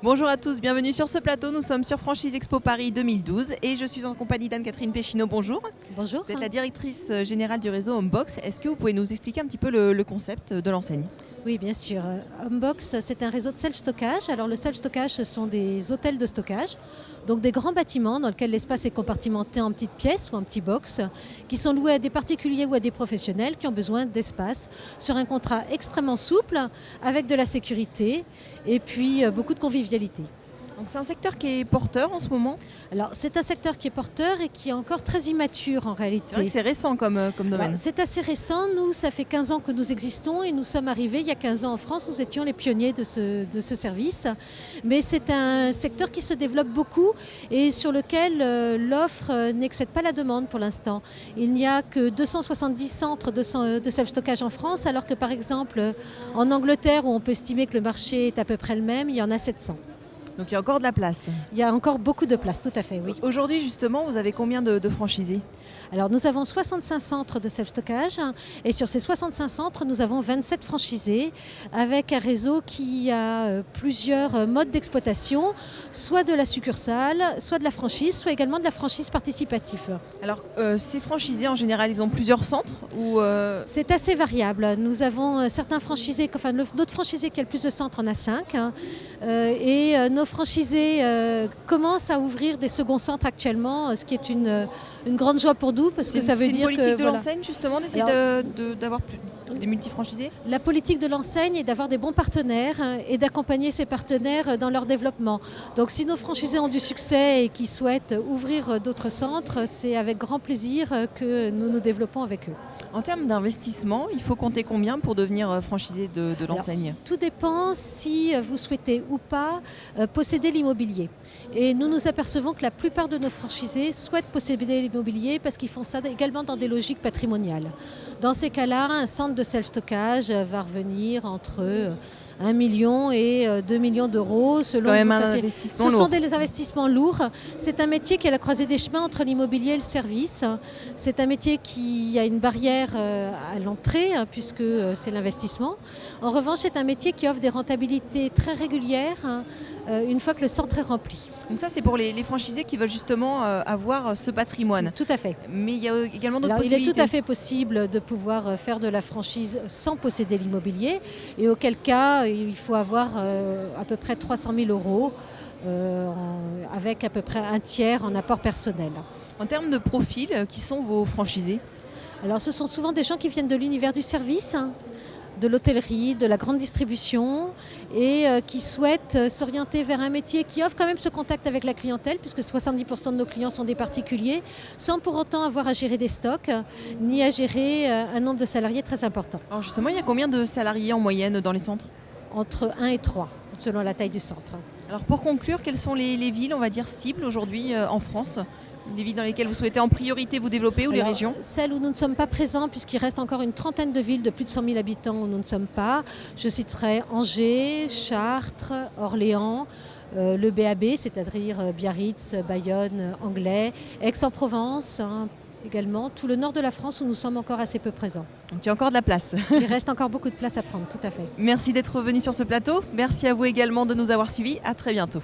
Bonjour à tous, bienvenue sur ce plateau. Nous sommes sur Franchise Expo Paris 2012 et je suis en compagnie d'Anne-Catherine Péchineau. Bonjour. Bonjour. Vous êtes la directrice générale du réseau Homebox. Est-ce que vous pouvez nous expliquer un petit peu le concept de l'enseigne ? Oui, bien sûr. Homebox, c'est un réseau de self-stockage. Alors, le self-stockage, ce sont des hôtels de stockage, donc des grands bâtiments dans lesquels l'espace est compartimenté en petites pièces ou en petits box, qui sont loués à des particuliers ou à des professionnels qui ont besoin d'espace sur un contrat extrêmement souple, avec de la sécurité et puis beaucoup de convivialité. Donc c'est un secteur qui est porteur en ce moment. Alors, c'est un secteur qui est porteur et qui est encore très immature en réalité. C'est vrai que c'est récent comme domaine. C'est assez récent. Nous, ça fait 15 ans que nous existons et nous sommes arrivés il y a 15 ans en France. Nous étions les pionniers de ce service. Mais c'est un secteur qui se développe beaucoup et sur lequel l'offre n'excède pas la demande pour l'instant. Il n'y a que 270 centres de self-stockage en France, alors que par exemple en Angleterre, où on peut estimer que le marché est à peu près le même, il y en a 700. Donc il y a encore de la place. Il y a encore beaucoup de place, tout à fait, oui. Aujourd'hui justement, vous avez combien de franchisés ? Alors nous avons 65 centres de self-stockage et sur ces 65 centres, nous avons 27 franchisés avec un réseau qui a plusieurs modes d'exploitation, soit de la succursale, soit de la franchise, soit également de la franchise participative. Alors ces franchisés en général, ils ont plusieurs centres ou C'est assez variable. Nous avons certains franchisés, enfin notre franchisé qui a le plus de centres en a 5 et nos franchisés commencent à ouvrir des seconds centres actuellement, ce qui est une grande joie pour nous parce que ça veut dire que... C'est une politique de l'enseigne justement d'essayer d'avoir des multifranchisés ? La politique de l'enseigne est d'avoir des bons partenaires et d'accompagner ces partenaires dans leur développement. Donc si nos franchisés ont du succès et qui souhaitent ouvrir d'autres centres, c'est avec grand plaisir que nous nous développons avec eux. En termes d'investissement, il faut compter combien pour devenir franchisé de l'enseigne ? Tout dépend si vous souhaitez ou pas posséder l'immobilier. Et nous nous apercevons que la plupart de nos franchisés souhaitent posséder l'immobilier parce qu'ils font ça également dans des logiques patrimoniales. Dans ces cas-là, un centre de self-stockage va revenir entre 1 million et 2 millions d'euros. C'est quand même un investissement lourd. Ce sont des investissements lourds. C'est un métier qui est à la croisée des chemins entre l'immobilier et le service. C'est un métier qui a une barrière à l'entrée, puisque c'est l'investissement. En revanche, c'est un métier qui offre des rentabilités très régulières une fois que le centre est rempli. Donc ça, c'est pour les franchisés qui veulent justement avoir ce patrimoine. Tout à fait. Mais il y a également d'autres Alors, possibilités. il est tout à fait possible de pouvoir faire de la franchise sans posséder l'immobilier, et auquel cas, il faut avoir à peu près 300 000 euros avec à peu près un tiers en apport personnel. En termes de profil, qui sont vos franchisés ? Alors, ce sont souvent des gens qui viennent de l'univers du service, de l'hôtellerie, de la grande distribution et qui souhaitent s'orienter vers un métier qui offre quand même ce contact avec la clientèle, puisque 70% de nos clients sont des particuliers, sans pour autant avoir à gérer des stocks ni à gérer un nombre de salariés très important. Alors justement, il y a combien de salariés en moyenne dans les centres ? Entre 1 et 3, selon la taille du centre. Alors pour conclure, quelles sont les villes, on va dire, cibles aujourd'hui en France ? Les villes dans lesquelles vous souhaitez en priorité vous développer ou les régions ? Celles où nous ne sommes pas présents, puisqu'il reste encore une trentaine de villes de plus de 100 000 habitants où nous ne sommes pas. Je citerai Angers, Chartres, Orléans, le BAB, c'est-à-dire Biarritz, Bayonne, Anglet, Aix-en-Provence, également, tout le nord de la France où nous sommes encore assez peu présents. Donc il y a encore de la place. Il reste encore beaucoup de place à prendre, tout à fait. Merci d'être venu sur ce plateau. Merci à vous également de nous avoir suivis. À très bientôt.